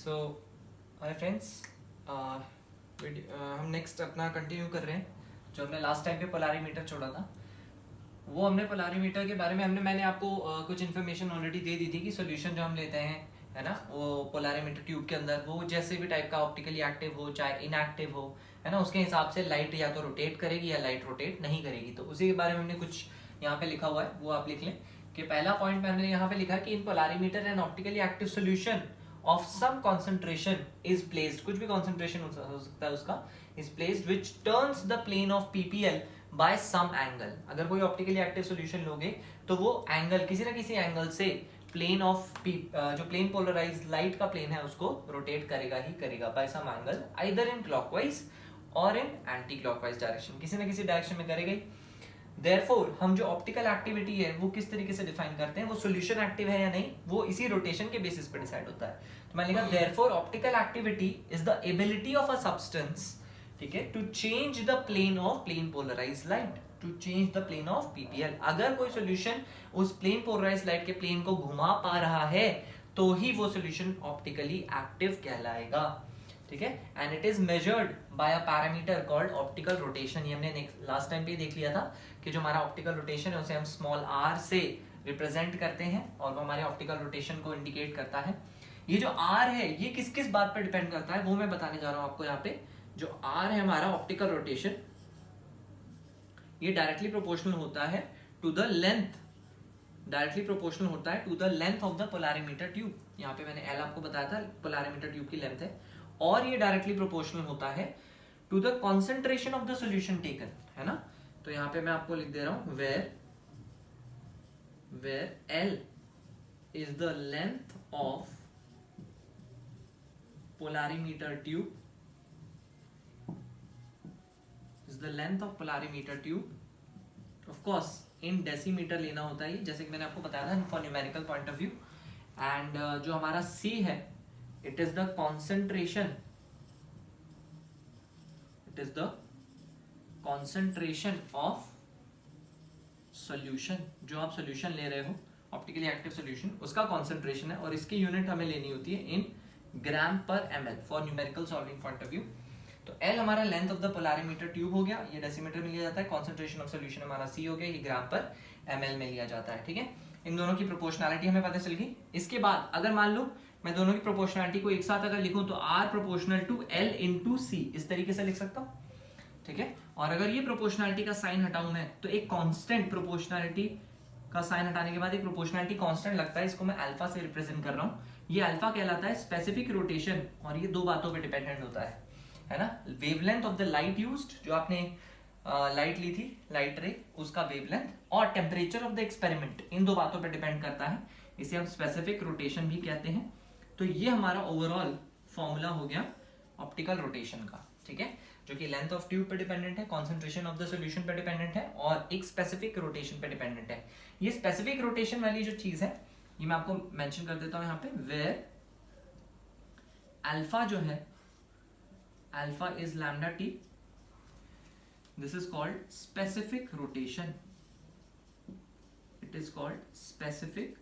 सो hi friends, हम next अपना continue कर रहे हैं जो हमने लास्ट टाइम पे पोलारीमीटर छोड़ा था। वो हमने पोलारीमीटर के बारे में मैंने आपको कुछ इन्फॉर्मेशन ऑलरेडी दे दी थी कि सोल्यूशन जो हम लेते हैं, है ना, वो पोलारीमीटर ट्यूब के अंदर वो जैसे भी टाइप का ऑप्टिकली एक्टिव हो चाहे इनएक्टिव हो, है ना, उसके हिसाब से लाइट या तो रोटेट करेगी या लाइट रोटेट नहीं करेगी। तो उसी के बारे में हमने कुछ यहाँ पे लिखा हुआ है, वो आप लिख लें कि पहला पॉइंट मैंने यहाँ पे लिखा कि in polarimeter and optically active solution of some concentration is placed, कुछ भी concentration हो सकता है उसका, is placed which turns the plane of PPL by some angle। अगर कोई ऑप्टिकली एक्टिव सॉल्यूशन लोगे तो वो एंगल किसी ना किसी एंगल से प्लेन ऑफ जो प्लेन पोलराइज लाइट का प्लेन है उसको रोटेट करेगा ही करेगा by some angle, either in clockwise और इन एंटी क्लॉकवाइज डायरेक्शन, किसी ना किसी डायरेक्शन में करेगा ही। Therefore, हम जो ऑप्टिकल एक्टिविटी है वो किस तरीके से डिफाइन करते हैं, वो सॉल्यूशन एक्टिव है या नहीं, वो इसी रोटेशन के बेसिस पे डिसाइड होता है। तो मैंने लिखा therefore optical activity is the ability of a substance, ठीक है, to change the plane of plane polarized light, to change the plane of PPL. अगर कोई सॉल्यूशन उस प्लेन पोलराइज्ड लाइट के प्लेन को घुमा पा रहा है तो ही वो सॉल्यूशन ऑप्टिकली एक्टिव कहलाएगा, ठीक है। And it is measured by a parameter called optical rotation. ये हमने लास्ट टाइम पे देख लिया था कि जो हमारा ऑप्टिकल रोटेशन है उसे हम स्मॉल r से रिप्रेजेंट करते हैं और वो हमारे ऑप्टिकल रोटेशन को इंडिकेट करता है। ये जो r है ये किस किस बात पर डिपेंड करता है वो मैं बताने जा रहा हूं आपको। यहाँ पे जो r है हमारा ऑप्टिकल रोटेशन, ये डायरेक्टली प्रोपोर्शनल होता है to the length, directly proportional होता है to the length of the polarimeter tube. यहाँ पे मैंने L आपको बताया था, पोलारीमीटर ट्यूब की लेंथ है, और ये डायरेक्टली प्रोपोर्शनल होता है to the concentration of the solution taken, है ना। तो यहाँ पे मैं आपको लिख दे रहा हूं where L is the length of polarimeter tube, is the length of polarimeter tube. Of course in decimeter लेना होता है, जैसे कि मैंने आपको बताया था for numerical point of view. And जो हमारा C है, it is the concentration, it is the concentration of solution। जो आप solution ले रहे हो ऑप्टिकली एक्टिव सॉल्यूशन, उसका concentration है और इसकी यूनिट हमें लेनी होती है इन ग्राम पर ml for numerical solving point of view. तो L हमारा length of the polarimeter tube हो गया, ये डेसीमीटर में लिया जाता है, कॉन्सेंट्रेशन ऑफ सॉल्यूशन हमारा C हो गया, ये ग्राम पर ml में लिया जाता है, ठीक है। इन दोनों की प्रोपोर्शनैलिटी हमें पता चल गई। इसके बाद अगर मान लो मैं दोनों की प्रोपोर्शनैलिटी को एक साथ अगर लिखूं तो R proportional to L into C, इस तरीके से लिख सकता हूं, ठीक है। और अगर ये प्रोपोर्शनैलिटी का साइन हटाऊं मैं तो एक कांस्टेंट, प्रोपोर्शनैलिटी का साइन हटाने के बाद एक प्रोपोर्शनैलिटी कांस्टेंट लगता है, इसको मैं अल्फा से रिप्रेजेंट कर रहा हूं। ये अल्फा कहलाता है स्पेसिफिक रोटेशन, और ये दो बातों पे डिपेंडेंट होता है ना। Wavelength of the light used, जो आपने लाइट ली थी, लाइट रे, उसका वेवलेंथ, और टेम्परेचर ऑफ द एक्सपेरिमेंट, इन दो बातों पे डिपेंड करता है, इसे हम स्पेसिफिक रोटेशन भी कहते हैं। तो ये हमारा ओवरऑल फॉर्मूला हो गया ऑप्टिकल रोटेशन का, ठीक है, जो कि लेंथ ऑफ ट्यूब पे डिपेंडेंट है, कंसंट्रेशन ऑफ द सॉल्यूशन पे डिपेंडेंट है और एक स्पेसिफिक रोटेशन पे डिपेंडेंट है। ये स्पेसिफिक रोटेशन वाली जो चीज है ये मैं आपको मेंशन कर देता हूं यहाँ पे, वेयर अल्फा जो है, alpha is lambda T, this is called specific rotation, it is called specific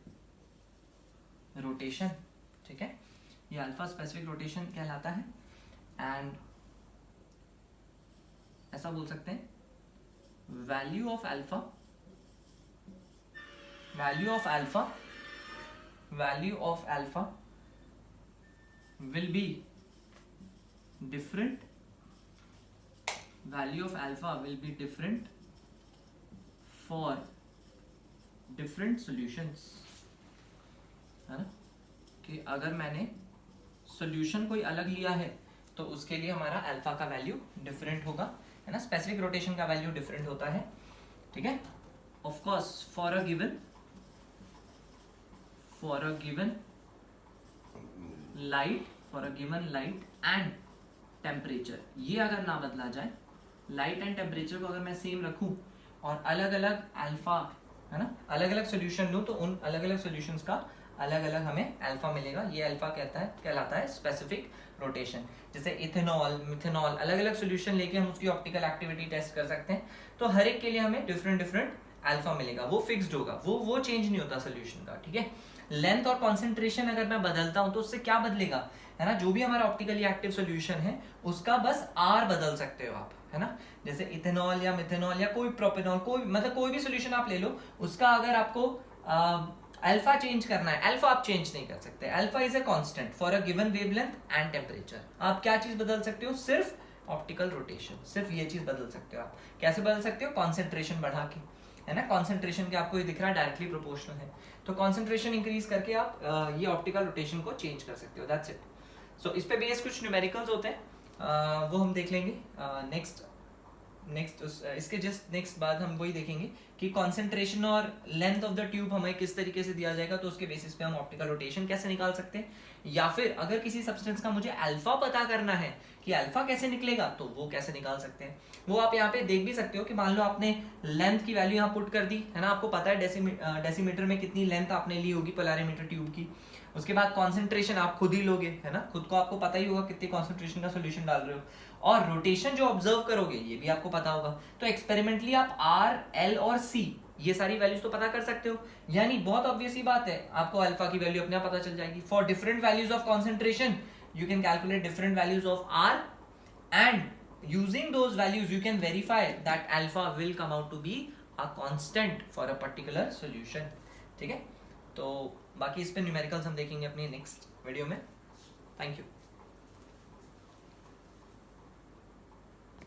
rotation, ठीक है। ये अल्फा स्पेसिफिक रोटेशन कहलाता है। एंड ऐसा बोल सकते हैं, value of alpha, value of alpha, value of alpha will be different, value of alpha will be different for different solutions, है ना, कि अगर मैंने सॉल्यूशन कोई अलग लिया है तो उसके लिए हमारा अल्फा का वैल्यू डिफरेंट होगा, है ना। स्पेसिफिक रोटेशन का वैल्यू डिफरेंट होता है, ठीक है। Of course for a given light, for a given light and temperature, ये अगर ना बदला जाए, लाइट एंड टेम्परेचर को अगर मैं सेम रखूं और अलग अलग अल्फा, है ना, अलग अलग सोल्यूशन लूं तो उन अलग अलग सोल्यूशंस का अलग अलग हमें अल्फा मिलेगा। ये अल्फा कहलाता है स्पेसिफिक रोटेशन। जैसे इथेनॉल, मिथेनॉल, अलग अलग सोल्यूशन लेके हम उसकी ऑप्टिकल एक्टिविटी टेस्ट कर सकते हैं, तो हर एक के लिए हमें डिफरेंट डिफरेंट अल्फा मिलेगा, वो फिक्स्ड होगा, वो चेंज नहीं होता सोल्यूशन का, ठीक है। लेंथ और कॉन्सेंट्रेशन अगर मैं बदलता हूं तो उससे क्या बदलेगा, है ना, जो भी हमारा ऑप्टिकली एक्टिव सोल्यूशन है उसका बस आर बदल सकते हो आप, है ना, जैसे इथेनॉल या मिथेनॉल या कोई प्रोपेनॉल, कोई मतलब कोई भी सोल्यूशन आप ले लो, उसका अगर आपको अल्फा चेंज करना है, अल्फा आप चेंज नहीं कर सकते, alpha is a constant for a given wavelength and temperature. आप क्या चीज बदल सकते हो, सिर्फ ऑप्टिकल रोटेशन, सिर्फ ये चीज बदल सकते हो। आप कैसे बदल सकते हो, कॉन्सेंट्रेशन बढ़ा के, है ना, कॉन्सेंट्रेशन के आपको ये दिख रहा है डायरेक्टली प्रोपोर्शनल है, तो कॉन्सेंट्रेशन इंक्रीज करके आप ये ऑप्टिकल रोटेशन को चेंज कर सकते हो, दैट्स इट। सो इस पे बेस कुछ न्यूमेरिकल्स होते हैं, वो हम देख लेंगे नेक्स्ट इसके जस्ट नेक्स्ट बाद हम वही देखेंगे कि कंसंट्रेशन और लेंथ ऑफ द ट्यूब हमें किस तरीके से दिया जाएगा, तो उसके बेसिस पे हम ऑप्टिकल रोटेशन कैसे निकाल सकते हैं, या फिर अगर किसी सब्सटेंस का मुझे अल्फा पता करना है कि अल्फा कैसे निकलेगा तो वो कैसे निकाल सकते हैं। वो आप यहाँ पे देख भी सकते हो कि मान लो आपने लेंथ की वैल्यू यहाँ पुट कर दी, है ना, आपको पता है डेसीमीटर में कितनी लेंथ आपने ली होगी पोलैरिमीटर ट्यूब की, उसके बाद कॉन्सेंट्रेशन आप खुद ही लोगे, है ना, खुद को आपको पता ही होगा कितनी कॉन्सेंट्रेशन का सोल्यूशन डाल रहे हो, और रोटेशन जो ऑब्जर्व करोगे ये भी आपको पता होगा, तो एक्सपेरिमेंटली आप आर, एल और सी ये सारी वैल्यूज तो पता कर सकते हो, यानी बहुत ऑब्वियस ही बात है, आपको अल्फा की वैल्यू अपने आप पता चल जाएगी। For different values of concentration you can calculate different values of R, and using those values you can verify that alpha will come out to be a constant for a particular solution. ठीक है, तो बाकी इस पे numericals हम देखेंगे अपनी next video में। Thank you.